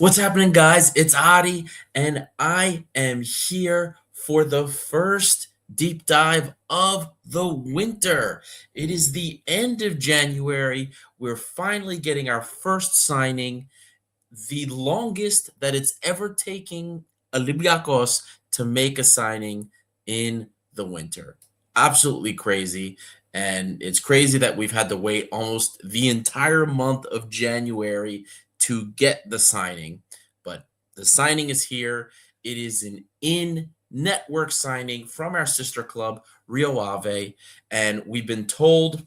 What's happening, guys? It's Adi, and I am here for the first deep dive of the winter. It is the end of January. We're finally getting our first signing, the longest that it's ever taken Olympiacos to make a signing in the winter. Absolutely crazy. And it's crazy that we've had to wait almost the entire month of January to get the signing. But the signing is here. It is an in network signing from our sister club, Rio Ave. And we've been told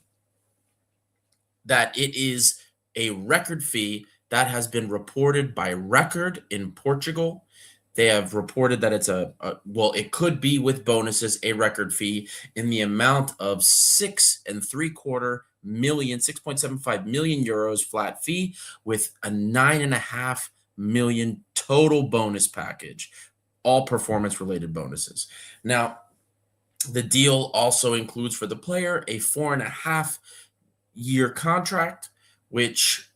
that it is a record fee that has been reported by Record in Portugal. They have reported that it's it could be with bonuses, a record fee in the amount of 6.75 million euros flat fee with a 9.5 million total bonus package, all performance related bonuses. Now, the deal also includes for the player a 4.5 year contract, which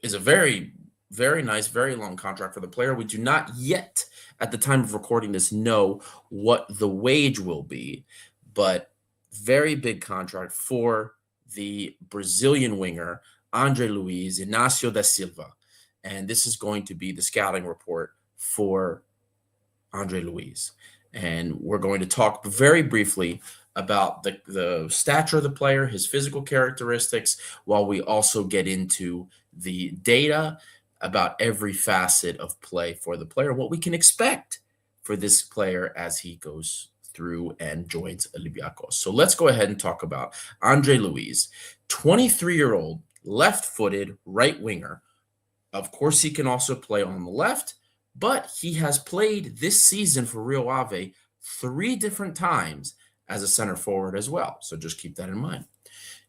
is a very, very nice, very long contract for the player. We do not yet, at the time of recording this, know what the wage will be, but very big contract for the Brazilian winger, Andre Luiz Inácio da Silva. And this is going to be the scouting report for Andre Luiz. And we're going to talk very briefly about the stature of the player, his physical characteristics, while we also get into the data about every facet of play for the player, what we can expect for this player as he goes through and joins Olympiacos. So let's go ahead and talk about Andre Luiz, 23-year-old, left-footed right winger. Of course, he can also play on the left, but he has played this season for Rio Ave 3 different times as a center forward as well. So just keep that in mind.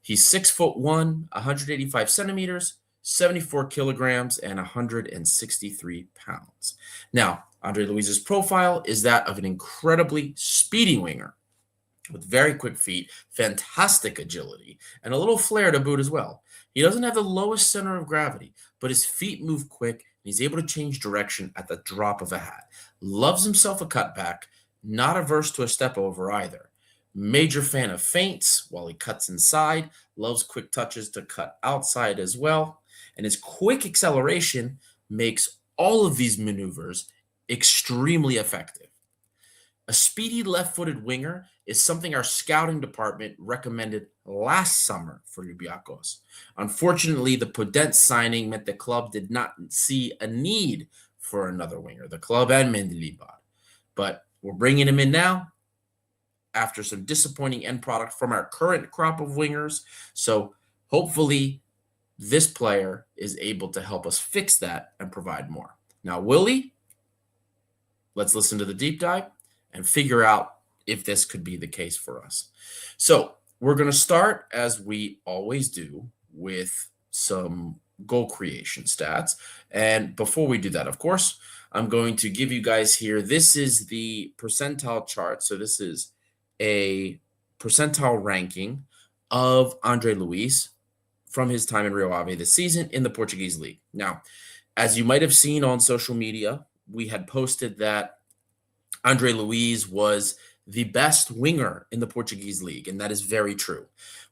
He's 6'1", 185 centimeters, 74 kilograms, and 163 pounds. Now, Andre Luiz's profile is that of an incredibly speedy winger with very quick feet, fantastic agility, and a little flair to boot as well. He doesn't have the lowest center of gravity, but his feet move quick, and he's able to change direction at the drop of a hat. Loves himself a cutback, not averse to a step over either. Major fan of feints while he cuts inside, loves quick touches to cut outside as well, and his quick acceleration makes all of these maneuvers extremely effective. A speedy left-footed winger is something our scouting department recommended last summer for Olympiacos. Unfortunately, the Podence signing meant the club did not see a need for another winger, the club and Mendilibar. But we're bringing him in now after some disappointing end product from our current crop of wingers. So hopefully this player is able to help us fix that and provide more. Now, Willie, let's listen to the deep dive and figure out if this could be the case for us. So we're going to start, as we always do, with some goal creation stats. And before we do that, of course, I'm going to give you guys here, this is the percentile chart. So this is a percentile ranking of Andre Luiz from his time in Rio Ave this season in the Portuguese league. Now, as you might have seen on social media, we had posted that Andre Luiz was the best winger in the Portuguese league, and that is very true.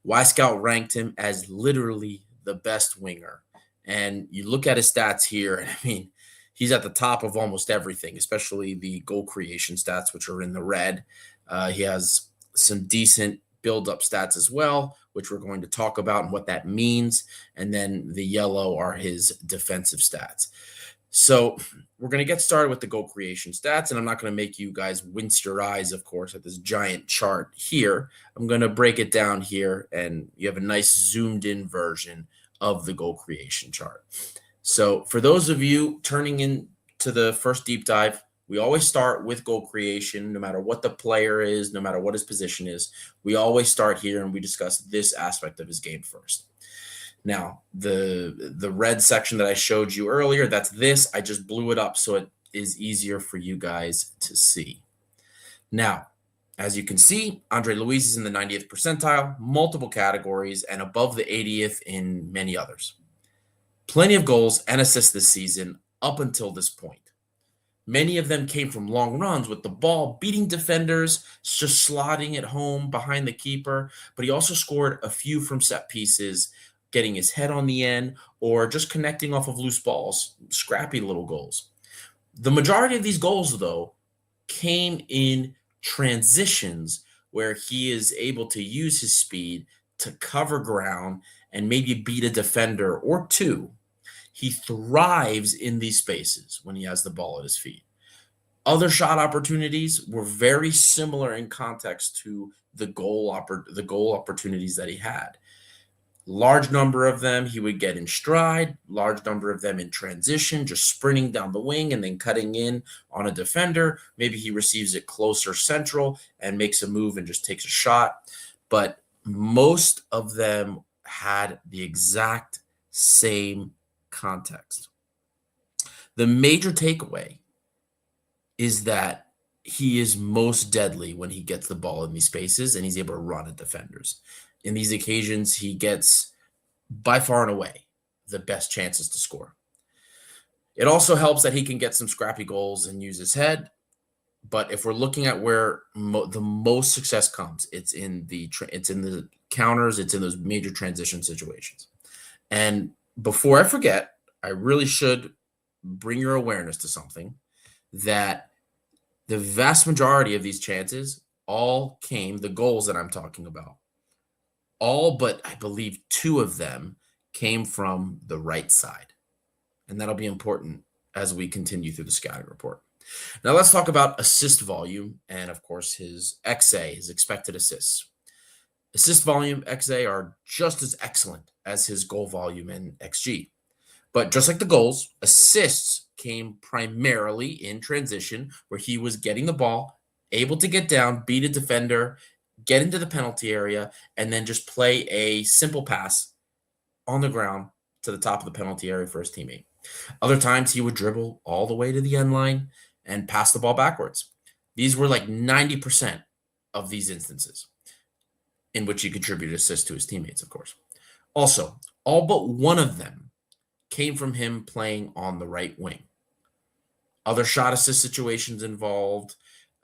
Y-Scout ranked him as literally the best winger. And you look at his stats here, and I mean, he's at the top of almost everything, especially the goal creation stats, which are in the red. He has some decent build-up stats as well, which we're going to talk about and what that means. And then the yellow are his defensive stats. So we're going to get started with the goal creation stats, and I'm not going to make you guys wince your eyes, of course, at this giant chart here. I'm going to break it down here, and you have a nice zoomed-in version of the goal creation chart. So for those of you turning into the first deep dive, we always start with goal creation, no matter what the player is, no matter what his position is. We always start here, and we discuss this aspect of his game first. Now, the red section that I showed you earlier, that's this. I just blew it up so it is easier for you guys to see. Now, as you can see, Andre Luiz is in the 90th percentile, multiple categories, and above the 80th in many others. Plenty of goals and assists this season up until this point. Many of them came from long runs with the ball, beating defenders, just slotting it home behind the keeper. But he also scored a few from set pieces, getting his head on the end, or just connecting off of loose balls, scrappy little goals. The majority of these goals, though, came in transitions where he is able to use his speed to cover ground and maybe beat a defender or two. He thrives in these spaces when he has the ball at his feet. Other shot opportunities were very similar in context to the goal opportunities that he had. Large number of them he would get in stride, large number of them in transition, just sprinting down the wing and then cutting in on a defender. Maybe he receives it closer central and makes a move and just takes a shot. But most of them had the exact same context. The major takeaway is that he is most deadly when he gets the ball in these spaces and he's able to run at defenders. In these occasions, he gets by far and away the best chances to score. It also helps that he can get some scrappy goals and use his head. But if we're looking at where the most success comes, it's in the counters, it's in those major transition situations. And before I forget, I really should bring your awareness to something, that the vast majority of these chances all came, the goals that I'm talking about, all but I believe two of them came from the right side. And that'll be important as we continue through the scouting report. Now let's talk about assist volume and, of course, his XA, his expected assists. Assist volume, XA are just as excellent as his goal volume and XG. But just like the goals, assists came primarily in transition, where he was getting the ball, able to get down, beat a defender, get into the penalty area, and then just play a simple pass on the ground to the top of the penalty area for his teammate. Other times he would dribble all the way to the end line and pass the ball backwards. These were like 90% of these instances in which he contributed assists to his teammates, of course. Also, all but one of them came from him playing on the right wing. Other shot assist situations involved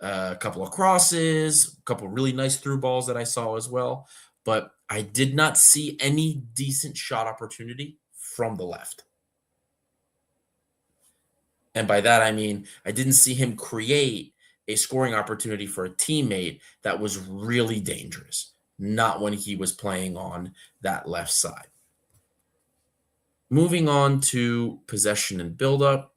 a couple of crosses, a couple of really nice through balls that I saw as well, but I did not see any decent shot opportunity from the left. And by that, I mean, I didn't see him create a scoring opportunity for a teammate that was really dangerous, not when he was playing on that left side. Moving on to possession and buildup,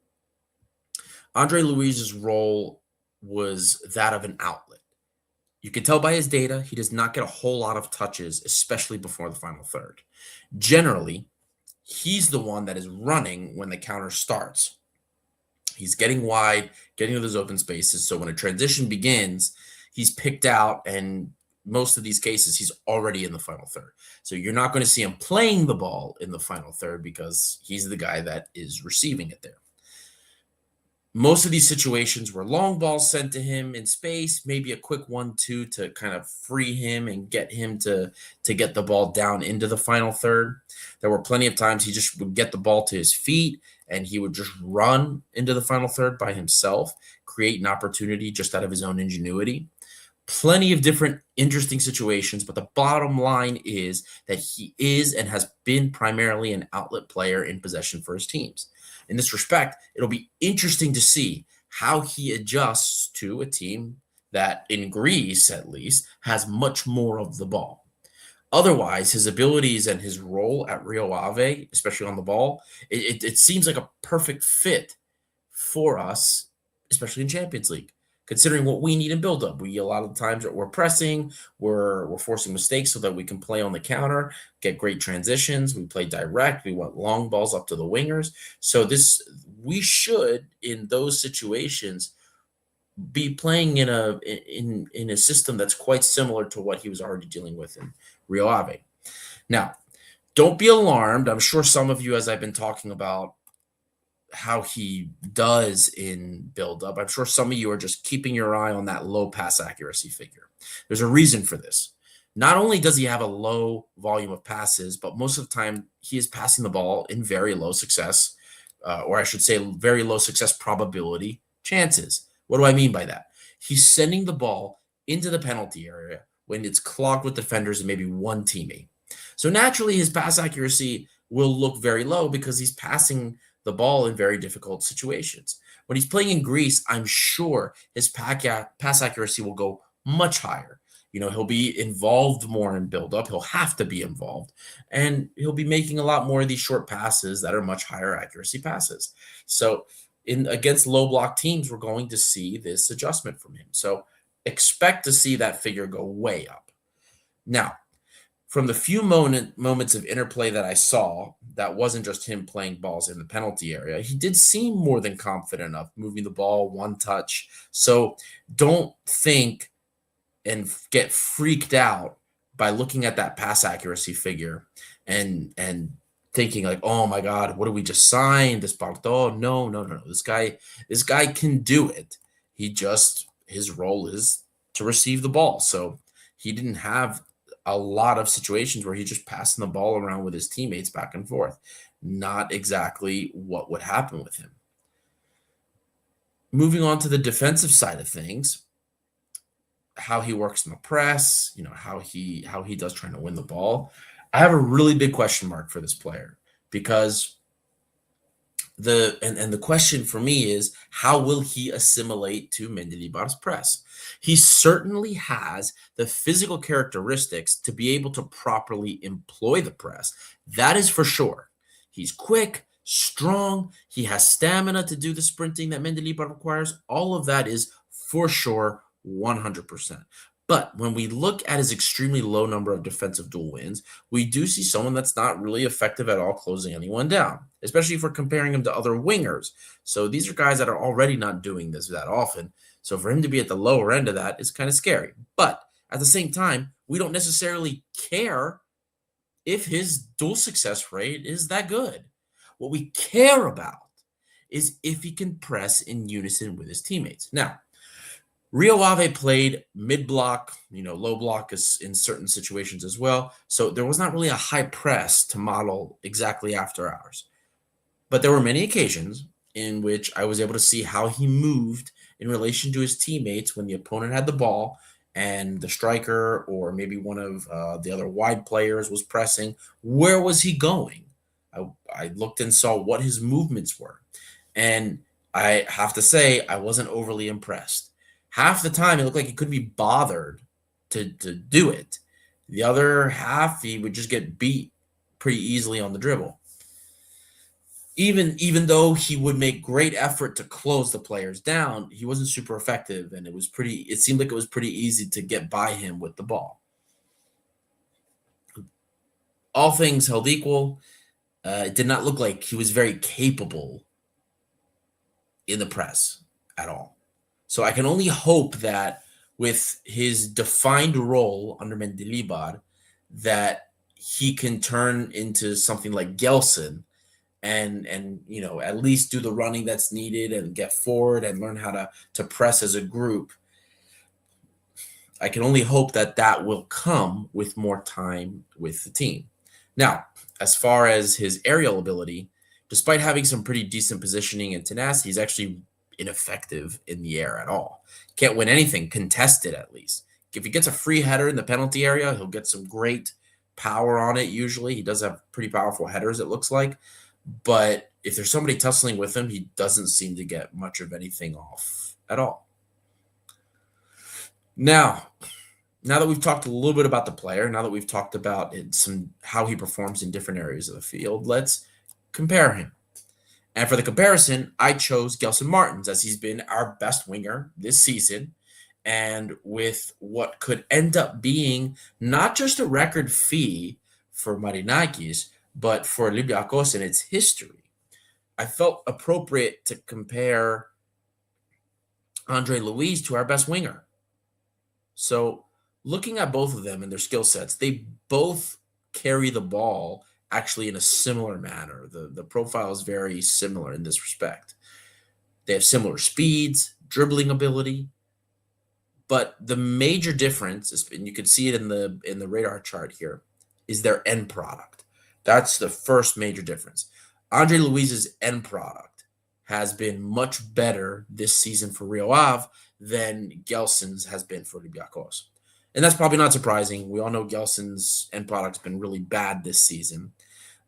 Andre Luiz's role was that of an outlet. You can tell by his data, he does not get a whole lot of touches, especially before the final third. Generally, he's the one that is running when the counter starts. He's getting wide, getting to those open spaces. So when a transition begins, he's picked out, and most of these cases, he's already in the final third. So you're not going to see him playing the ball in the final third because he's the guy that is receiving it there. Most of these situations were long balls sent to him in space, maybe a quick 1-2 to kind of free him and get him to get the ball down into the final third. There were plenty of times he just would get the ball to his feet and he would just run into the final third by himself, create an opportunity just out of his own ingenuity. Plenty of different interesting situations, but the bottom line is that he is and has been primarily an outlet player in possession for his teams. In this respect, it'll be interesting to see how he adjusts to a team that, in Greece at least, has much more of the ball. Otherwise, his abilities and his role at Rio Ave, especially on the ball, it seems like a perfect fit for us, especially in Champions League, considering what we need in build-up. A lot of the times we're pressing, we're forcing mistakes so that we can play on the counter, get great transitions. We play direct. We want long balls up to the wingers. So we should, in those situations, be playing in a system that's quite similar to what he was already dealing with in Rio Ave. Now, don't be alarmed. I'm sure some of you, as I've been talking about how he does in build-up, I'm sure some of you are just keeping your eye on that low pass accuracy figure. There's a reason for this. Not only does he have a low volume of passes, but most of the time he is passing the ball in very low success, or I should say, very low success probability chances. What do I mean by that? He's sending the ball into the penalty area when it's clogged with defenders and maybe one teammate. So naturally, his pass accuracy will look very low because he's passing the ball in very difficult situations. When he's playing in Greece, I'm sure his pass accuracy will go much higher. He'll be involved more in buildup. He'll have to be involved. And he'll be making a lot more of these short passes that are much higher accuracy passes. So against low block teams, we're going to see this adjustment from him. So expect to see that figure go way up. Now, from the few moments of interplay that I saw, that wasn't just him playing balls in the penalty area. He did seem more than confident enough moving the ball one touch. So don't think and get freaked out by looking at that pass accuracy figure and thinking like, oh my God, what did we just sign? This Bartol? No. This guy can do it. His role is to receive the ball. So he didn't have a lot of situations where he's just passing the ball around with his teammates back and forth. Not exactly what would happen with him. Moving on to the defensive side of things, how he works in the press, how he does trying to win the ball. I have a really big question mark for this player because the question for me is, how will he assimilate to Mendilibar's press? He certainly has the physical characteristics to be able to properly employ the press. That is for sure. He's quick, strong. He has stamina to do the sprinting that Mendilibar requires. All of that is for sure 100%. But when we look at his extremely low number of defensive duel wins, we do see someone that's not really effective at all closing anyone down, especially if we're comparing him to other wingers. So these are guys that are already not doing this that often. So for him to be at the lower end of that is kind of scary. But at the same time, we don't necessarily care if his duel success rate is that good. What we care about is if he can press in unison with his teammates. Now, Rio Ave played mid-block, low block is in certain situations as well. So there was not really a high press to model exactly after ours. But there were many occasions in which I was able to see how he moved in relation to his teammates when the opponent had the ball and the striker or maybe one of the other wide players was pressing. Where was he going? I looked and saw what his movements were. And I have to say, I wasn't overly impressed. Half the time, it looked like he couldn't be bothered to do it. The other half, he would just get beat pretty easily on the dribble. Even though he would make great effort to close the players down, he wasn't super effective, and it seemed like it was pretty easy to get by him with the ball. All things held equal, it did not look like he was very capable in the press at all. So I can only hope that with his defined role under Mendilibar, that he can turn into something like Gelson and at least do the running that's needed and get forward and learn how to press as a group. I can only hope that will come with more time with the team. Now, as far as his aerial ability, despite having some pretty decent positioning and tenacity, he's actually ineffective in the air at all. Can't win anything contested, at least. If he gets a free header in the penalty area, he'll get some great power on it usually. He does have pretty powerful headers, it looks like. But if there's somebody tussling with him, he doesn't seem to get much of anything off at all. Now that we've talked a little bit about the player, now that we've talked about how he performs in different areas of the field, let's compare him. And for the comparison, I chose Gelson Martins, as he's been our best winger this season. And with what could end up being not just a record fee for Marinakis, but for Olympiacos in its history, I felt appropriate to compare Andre Luiz to our best winger. So looking at both of them and their skill sets, they both carry the ball actually in a similar manner. The profile is very similar in this respect. They have similar speeds, dribbling ability, But the major difference is, and you can see it in the radar chart here, is their end product. That's the first major difference. Andre Luiz's end product has been much better this season for Rio Ave than Gelson's has been for Olympiacos. And that's probably not surprising. We all know Gelson's end product's been really bad this season.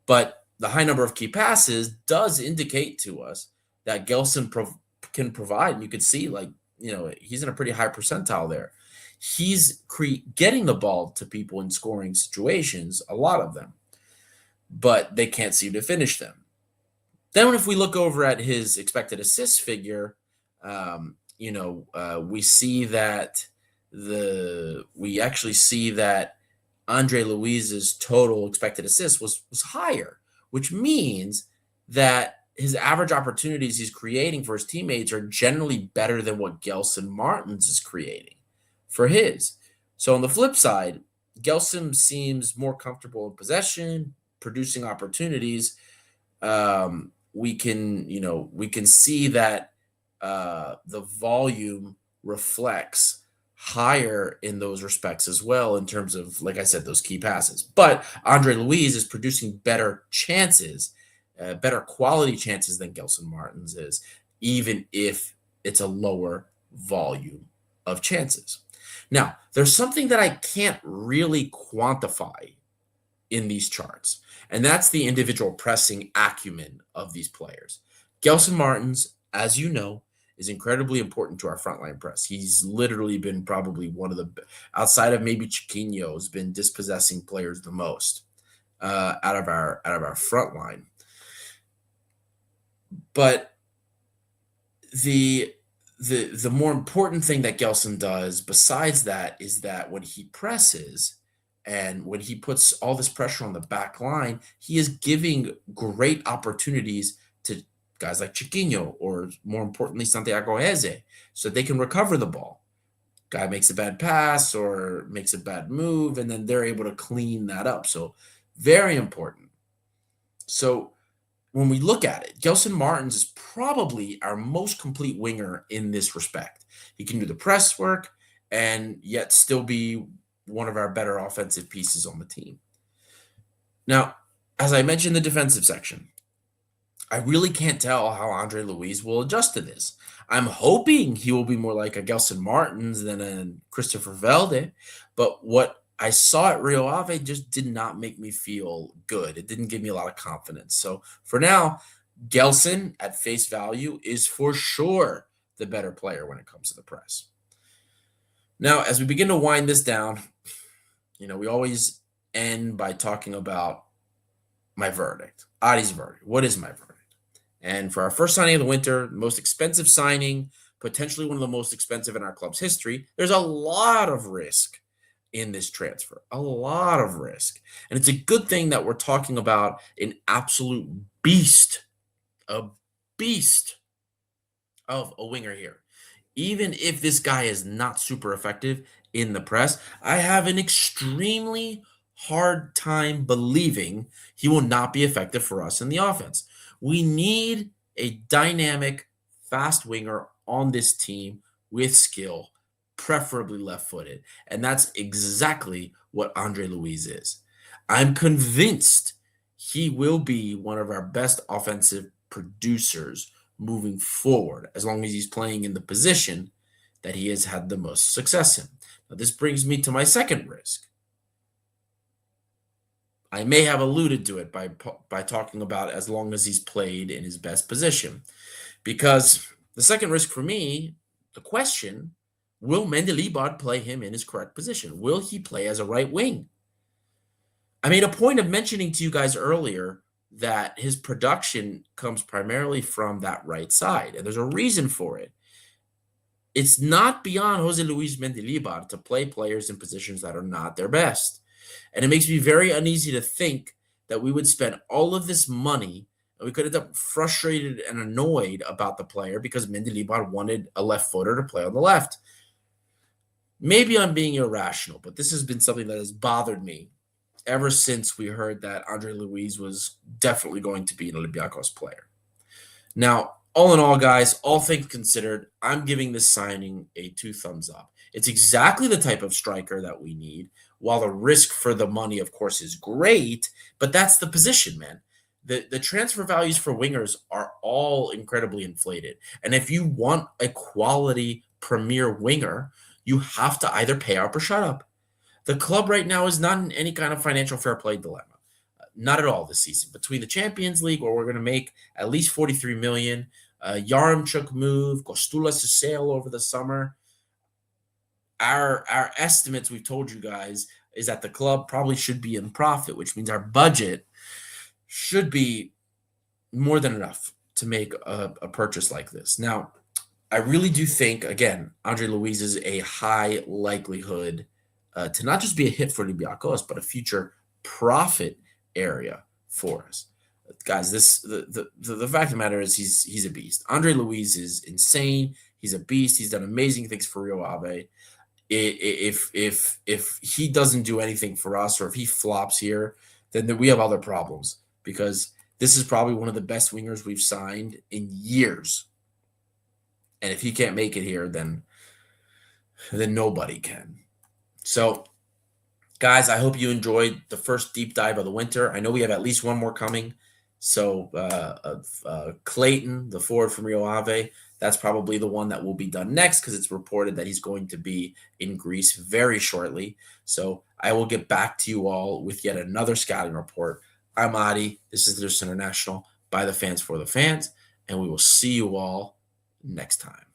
But the high number of key passes does indicate to us that Gelson can provide. And you can see, like, he's in a pretty high percentile there. He's getting the ball to people in scoring situations, a lot of them, but they can't seem to finish them. Then if we look over at his expected assist figure, we see that we actually see that Andre Luiz's total expected assists was higher, which means that his average opportunities he's creating for his teammates are generally better than what Gelson Martins is creating for his. So on the flip side, Gelson seems more comfortable in possession, producing opportunities. We can see that the volume reflects higher in those respects as well, in terms of, like I said, those key passes. But Andre Luiz is producing better chances, better quality chances than Gelson Martins is, even if it's a lower volume of chances. Now, there's something that I can't really quantify in these charts, and that's the individual pressing acumen of these players. Gelson Martins, as you know, is incredibly important to our frontline press. He's literally been probably one of the, outside of maybe Chiquinho, has been dispossessing players the most out of our front line. But the more important thing that Gelson does besides that is that when he presses and when he puts all this pressure on the back line, he is giving great opportunities to guys like Chiquinho, or more importantly, Santiago Eze, so they can recover the ball. Guy makes a bad pass or makes a bad move, and then they're able to clean that up. So very important. So when we look at it, Gelson Martins is probably our most complete winger in this respect. He can do the press work and yet still be one of our better offensive pieces on the team. Now, as I mentioned in the defensive section, I really can't tell how Andre Luiz will adjust to this. I'm hoping he will be more like a Gelson Martins than a Christopher Velde, but what I saw at Rio Ave just did not make me feel good. It didn't give me a lot of confidence. So for now, Gelson at face value is for sure the better player when it comes to the press. Now, as we begin to wind this down, we always end by talking about my verdict, Adi's verdict. What is my verdict? And for our first signing of the winter, most expensive signing, potentially one of the most expensive in our club's history, there's a lot of risk in this transfer, a lot of risk. And it's a good thing that we're talking about an absolute beast, a beast of a winger here. Even if this guy is not super effective in the press, I have an extremely hard time believing he will not be effective for us in the offense. We need a dynamic, fast winger on this team with skill, preferably left-footed. And that's exactly what Andre Luiz is. I'm convinced he will be one of our best offensive producers moving forward, as long as he's playing in the position that he has had the most success in. Now, this brings me to my second risk. I may have alluded to it by talking about as long as he's played in his best position. Because the second risk for me, the question, will Mendilibar play him in his correct position? Will he play as a right wing? I made a point of mentioning to you guys earlier that his production comes primarily from that right side, and there's a reason for it. It's not beyond Jose Luis Mendilibar to play players in positions that are not their best. And it makes me very uneasy to think that we would spend all of this money and we could end up frustrated and annoyed about the player because Mendilibar wanted a left footer to play on the left. Maybe I'm being irrational, but this has been something that has bothered me ever since we heard that Andre Luiz was definitely going to be an Olympiacos player. Now, all in all, guys, all things considered, I'm giving this signing a 2 thumbs up. It's exactly the type of striker that we need. While the risk for the money, of course, is great, but that's the position, man. The transfer values for wingers are all incredibly inflated. And if you want a quality premier winger, you have to either pay up or shut up. The club right now is not in any kind of financial fair play dilemma. Not at all this season. Between the Champions League, where we're going to make at least 43 million, Yaremchuk move, Kostulas to sale over the summer. Our estimates, we've told you guys, is that the club probably should be in profit, which means our budget should be more than enough to make a purchase like this. Now, I really do think, again, Andre Luiz is a high likelihood to not just be a hit for Olympiacos, but a future profit area for us. Guys, the fact of the matter is he's a beast. Andre Luiz is insane. He's a beast. He's done amazing things for Rio Ave. If he doesn't do anything for us, or if he flops here, then we have other problems, because this is probably one of the best wingers we've signed in years. And if he can't make it here, then nobody can. So, guys, I hope you enjoyed the first deep dive of the winter. I know we have at least one more coming. So Clayton, the forward from Rio Ave, that's probably the one that will be done next, because it's reported that he's going to be in Greece very shortly. So I will get back to you all with yet another scouting report. I'm Adi. This is Just International, by the fans for the fans, and we will see you all next time.